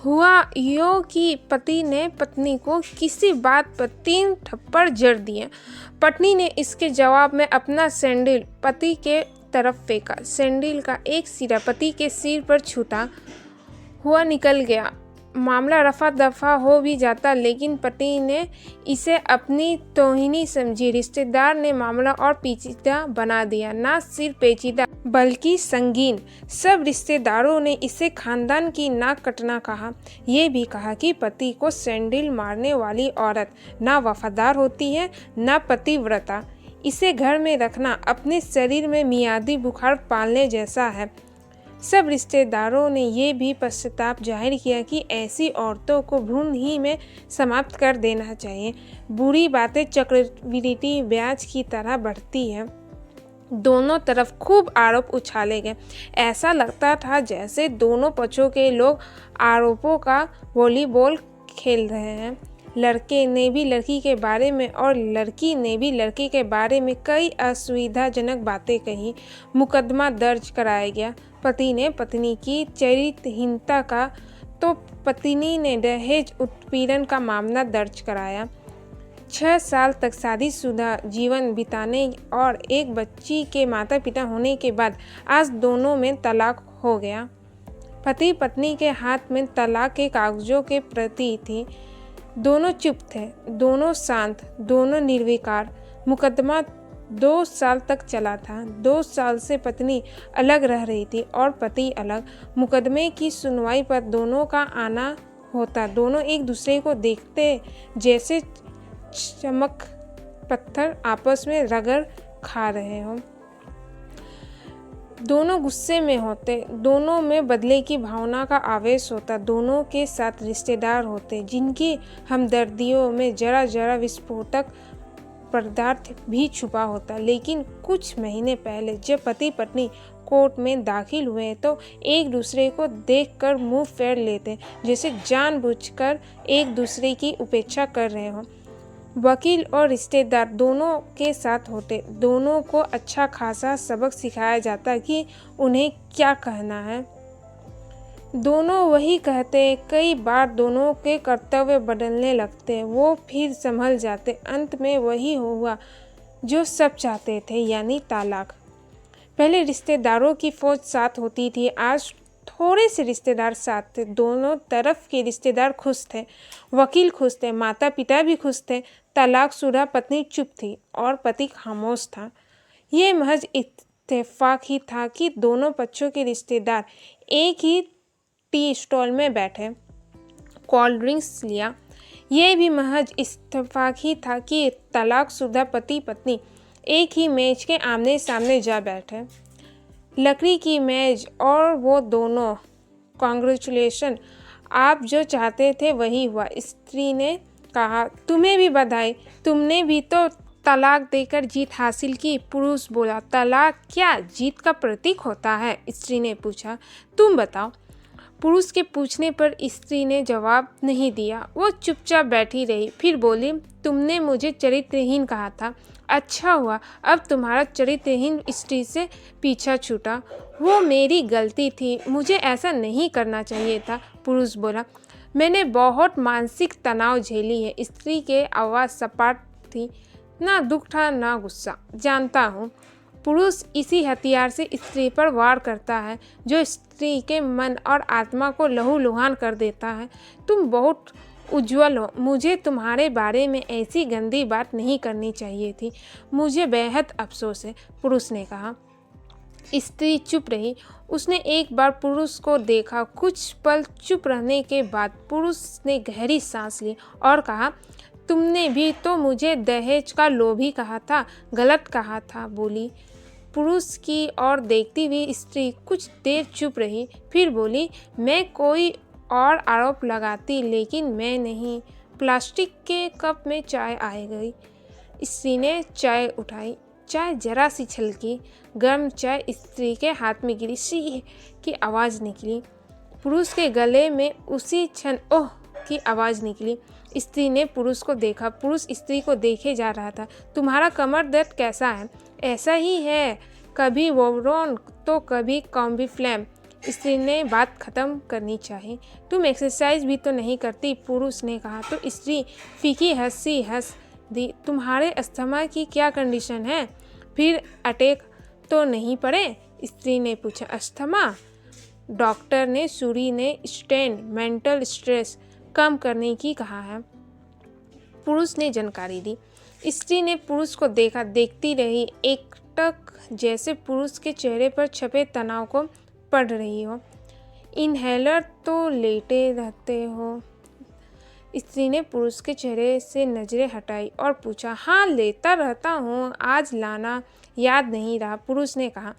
हुआ यूं कि पति ने पत्नी को किसी बात पर 3 थप्पड़ जड़ दिए। पत्नी ने इसके जवाब में अपना सैंडल पति के तरफ फेंका। सैंडल का एक सिरा पति के सिर पर छूता हुआ निकल गया। मामला रफा दफा हो भी जाता, लेकिन पति ने इसे अपनी तौहीनी समझी। रिश्तेदार ने मामला और पेचीदा बना दिया। ना सिर्फ पेचीदा बल्कि संगीन। सब रिश्तेदारों ने इसे खानदान की नाक कटना कहा। ये भी कहा कि पति को सैंडल मारने वाली औरत ना वफादार होती है, ना पतिव्रता। इसे घर में रखना अपने शरीर में मियादी बुखार पालने जैसा है। सब रिश्तेदारों ने यह भी पश्चाताप जाहिर किया कि ऐसी औरतों को भ्रूण ही में समाप्त कर देना चाहिए। बुरी बातें चक्रवृद्धि ब्याज की तरह बढ़ती है। दोनों तरफ खूब आरोप उछाले गए। ऐसा लगता था जैसे दोनों पक्षों के लोग आरोपों का वॉलीबॉल खेल रहे हैं। लड़के ने भी लड़की के बारे में और लड़की ने भी लड़के के बारे में कई असुविधाजनक बातें कही। मुकदमा दर्ज कराया गया। पति ने पत्नी की चरित्रहीनता का तो पत्नी ने दहेज उत्पीड़न का मामला दर्ज कराया। 6 साल तक शादीशुदा जीवन बिताने और एक बच्ची के माता पिता होने के बाद आज दोनों में तलाक हो गया। पति पत्नी के हाथ में तलाक के कागजों के प्रति थी। दोनों चुप थे, दोनों शांत, दोनों निर्विकार। मुकदमा 2 साल तक चला था। 2 साल से पत्नी अलग रह रही थी और पति अलग। मुकदमे की सुनवाई पर दोनों का आना होता। दोनों एक दूसरे को देखते जैसे चमक पत्थर आपस में रगड़ खा रहे हों। दोनों गुस्से में होते, दोनों में बदले की भावना का आवेश होता। दोनों के साथ रिश्तेदार होते जिनकी हमदर्दियों में जरा जरा विस्फोटक पदार्थ भी छुपा होता। लेकिन कुछ महीने पहले जब पति पत्नी कोर्ट में दाखिल हुए तो एक दूसरे को देखकर मुंह फेर लेते, जैसे जानबूझकर एक दूसरे की उपेक्षा कर रहे हों। वकील और रिश्तेदार दोनों के साथ होते। दोनों को अच्छा खासा सबक सिखाया जाता कि उन्हें क्या कहना है। दोनों वही कहते। कई बार दोनों के कर्तव्य बदलने लगते। वो फिर संभल जाते। अंत में वही हुआ जो सब चाहते थे, यानी तालाक। पहले रिश्तेदारों की फौज साथ होती थी, आज थोड़े से रिश्तेदार साथ थे। दोनों तरफ के रिश्तेदार खुश थे। वकील खुश थे, माता पिता भी खुश थे। तलाकशुदा पत्नी चुप थी और पति खामोश था। ये महज इत्तेफाक ही था कि दोनों पक्षों के रिश्तेदार एक ही टी स्टॉल में बैठे, कोल्ड ड्रिंक्स लिया। ये भी महज इत्तेफाक ही था कि तलाकशुदा पति पत्नी एक ही मेज के आमने सामने जा बैठे। लकड़ी की मेज और वो दोनों। कॉन्ग्रेचुलेशन, आप जो चाहते थे वही हुआ। स्त्री ने कहा, तुम्हें भी बधाई, तुमने भी तो तलाक देकर जीत हासिल की। पुरुष बोला, तलाक क्या जीत का प्रतीक होता है? स्त्री ने पूछा, तुम बताओ। पुरुष के पूछने पर स्त्री ने जवाब नहीं दिया। वो चुपचाप बैठी रही। फिर बोली, तुमने मुझे चरित्रहीन कहा था। अच्छा हुआ अब तुम्हारा चरित्रहीन स्त्री से पीछा छूटा। वो मेरी गलती थी, मुझे ऐसा नहीं करना चाहिए था। पुरुष बोला, मैंने बहुत मानसिक तनाव झेली है। स्त्री के आवाज़ सपाट थी, ना दुख था ना गुस्सा। जानता हूँ। पुरुष इसी हथियार से स्त्री पर वार करता है जो स्त्री के मन और आत्मा को लहूलुहान कर देता है। तुम बहुत उज्जवल हो। मुझे तुम्हारे बारे में ऐसी गंदी बात नहीं करनी चाहिए थी। मुझे बेहद अफसोस है, पुरुष ने कहा। स्त्री चुप रही। उसने एक बार पुरुष को देखा। कुछ पल चुप रहने के बाद पुरुष ने गहरी सांस ली और कहा, तुमने भी तो मुझे दहेज का लोभी कहा था। गलत कहा था, बोली। पुरुष की ओर देखती हुई स्त्री कुछ देर चुप रही, फिर बोली, मैं कोई और आरोप लगाती, लेकिन मैं नहीं। प्लास्टिक के कप में चाय आ गई। स्त्री ने चाय उठाई। चाय जरा सी छलकी। गर्म चाय स्त्री के हाथ में गिरी। शी की आवाज़ निकली। पुरुष के गले में उसी क्षण ओह की आवाज़ निकली। स्त्री ने पुरुष को देखा। पुरुष स्त्री को देखे जा रहा था। तुम्हारा कमर दर्द कैसा है? ऐसा ही है, कभी वोरोन तो कभी कॉम्बीफ्लैम। स्त्री ने बात खत्म करनी चाहिए। तुम एक्सरसाइज भी तो नहीं करती, पुरुष ने कहा। तो स्त्री फीकी हंसी हंस दी। तुम्हारे अस्थमा की क्या कंडीशन है? फिर अटैक तो नहीं पड़े? स्त्री ने पूछा। अस्थमा? डॉक्टर ने सूरी ने स्टेंट मेंटल स्ट्रेस कम करने की कहा है, पुरुष ने जानकारी दी। स्त्री ने पुरुष को देखा, देखती रही, एकटक जैसे पुरुष के चेहरे पर छपे तनाव को पढ़ रही हो। इनहेलर तो लेटे रहते हो? स्त्री ने पुरुष के चेहरे से नजरें हटाई और पूछा। हाँ, लेता रहता हूँ, आज लाना याद नहीं रहा, पुरुष ने कहा।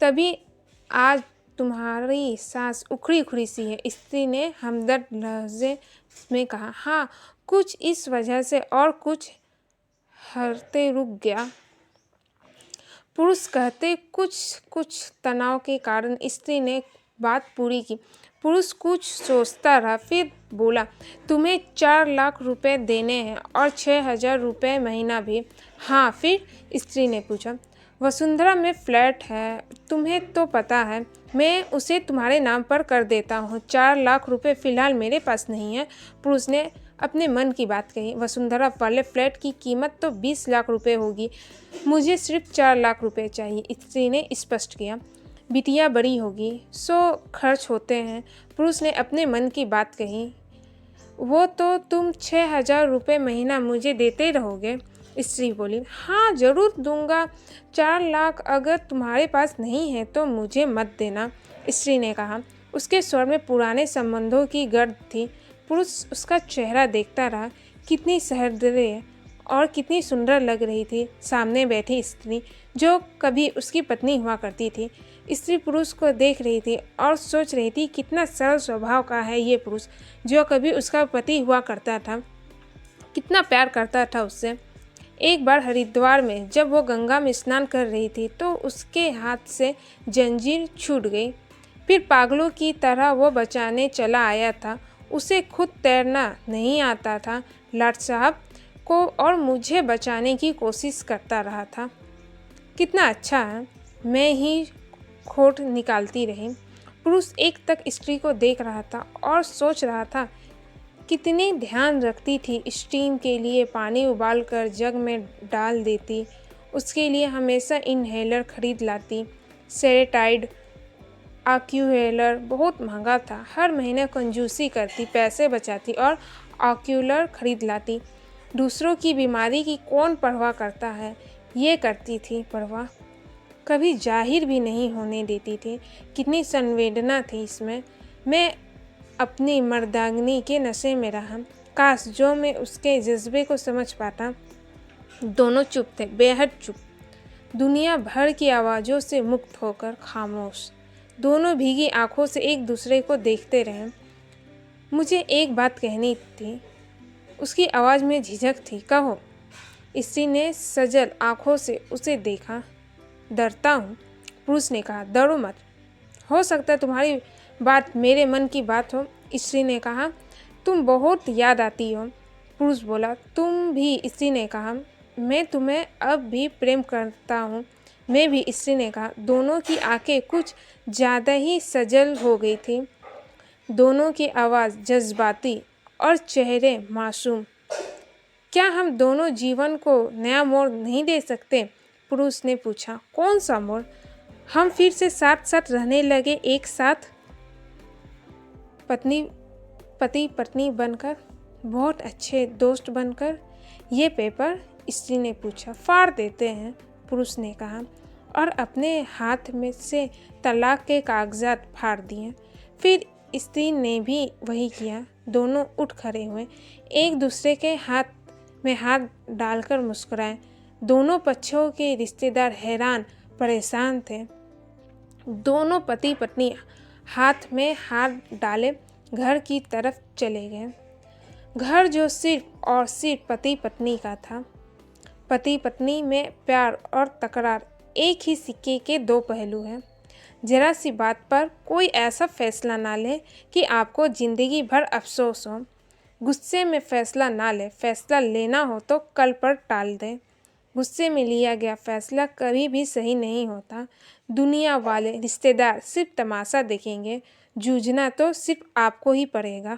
तभी आज तुम्हारी सांस उखड़ी उखड़ी सी है, स्त्री ने हमदर्द लहजे में कहा। हाँ, कुछ इस वजह से और कुछ हरते रुक गया, पुरुष कहते। कुछ तनाव के कारण, स्त्री ने बात पूरी की। पुरुष कुछ सोचता रहा, फिर बोला। तुम्हें 4 लाख रुपए देने हैं और 6,000 रुपये महीना भी। हाँ, फिर? स्त्री ने पूछा। वसुंधरा में फ्लैट है, तुम्हें तो पता है, मैं उसे तुम्हारे नाम पर कर देता हूँ। 4 लाख रुपए फ़िलहाल मेरे पास नहीं है, पुरुष ने अपने मन की बात कही। वसुंधरा वाले फ्लैट की कीमत तो 20 लाख रुपए होगी, मुझे सिर्फ 4 लाख रुपए चाहिए, स्त्री ने स्पष्ट किया। बिटिया बड़ी होगी, सो खर्च होते हैं, पुरुष ने अपने मन की बात कही। वो तो तुम 6,000 रुपये महीना मुझे देते रहोगे, स्त्री बोली। हाँ, ज़रूर दूंगा। 4 लाख अगर तुम्हारे पास नहीं है तो मुझे मत देना, स्त्री ने कहा। उसके स्वर में पुराने संबंधों की गर्द थी। पुरुष उसका चेहरा देखता रहा। कितनी सहृदय और कितनी सुंदर लग रही थी सामने बैठी स्त्री, जो कभी उसकी पत्नी हुआ करती थी। स्त्री पुरुष को देख रही थी और सोच रही थी, कितना सरल स्वभाव का है ये पुरुष, जो कभी उसका पति हुआ करता था, कितना प्यार करता था उससे। एक बार हरिद्वार में जब वो गंगा में स्नान कर रही थी तो उसके हाथ से जंजीर छूट गई। फिर पागलों की तरह वो बचाने चला आया था। उसे खुद तैरना नहीं आता था, लाट साहब को और मुझे बचाने की कोशिश करता रहा था। कितना अच्छा है, मैं ही खोट निकालती रही। पुरुष एक तक स्त्री को देख रहा था और सोच रहा था, कितनी ध्यान रखती थी। स्टीम के लिए पानी उबालकर जग में डाल देती, उसके लिए हमेशा इनहेलर खरीद लाती। सेरेटाइड ऑक्यूहेलर बहुत महंगा था, हर महीने कंजूसी करती, पैसे बचाती और ऑक्यूलर खरीद लाती। दूसरों की बीमारी की कौन परवाह करता है, ये करती थी परवाह, कभी जाहिर भी नहीं होने देती थी। कितनी संवेदना थी इसमें। मैं अपनी मर्दांगनी के नशे में रहा। काश जो मैं उसके जज्बे को समझ पाता। दोनों चुप थे, बेहद चुप, दुनिया भर की आवाज़ों से मुक्त होकर खामोश। दोनों भीगी आंखों से एक दूसरे को देखते रहे। मुझे एक बात कहनी थी, उसकी आवाज़ में झिझक थी। कहो, स्त्री ने सजल आंखों से उसे देखा। डरता हूँ, पुरुष ने कहा। डरो मत, हो सकता है तुम्हारी बात मेरे मन की बात हो, स्त्री ने कहा। तुम बहुत याद आती हो, पुरुष बोला। तुम भी, स्त्री ने कहा। मैं तुम्हें अब भी प्रेम करता हूँ, मैं भी, स्त्री ने कहा। दोनों की आंखें कुछ ज़्यादा ही सजल हो गई थी, दोनों की आवाज़ जज्बाती और चेहरे मासूम। क्या हम दोनों जीवन को नया मोड़ नहीं दे सकते, पुरुष ने पूछा। कौन सा मोड़? हम फिर से साथ साथ रहने लगे, एक साथ पति पत्नी बनकर, बहुत अच्छे दोस्त बनकर। ये पेपर, स्त्री ने पूछा। फाड़ देते हैं, पुरुष ने कहा और अपने हाथ में से तलाक के कागजात फाड़ दिए। फिर स्त्री ने भी वही किया। दोनों उठ खड़े हुए, एक दूसरे के हाथ में हाथ डालकर मुस्कुराए। दोनों पक्षों के रिश्तेदार हैरान परेशान थे। दोनों पति पत्नी हाथ में हाथ डाले घर की तरफ चले गए। घर जो सिर्फ और सिर्फ पति पत्नी का था। पति पत्नी में प्यार और तकरार एक ही सिक्के के दो पहलू हैं। जरा सी बात पर कोई ऐसा फैसला ना ले कि आपको ज़िंदगी भर अफसोस हो। गुस्से में फैसला ना ले, फैसला लेना हो तो कल पर टाल दें। गुस्से में लिया गया फैसला कभी भी सही नहीं होता। दुनिया वाले रिश्तेदार सिर्फ तमाशा देखेंगे, जूझना तो सिर्फ आपको ही पड़ेगा।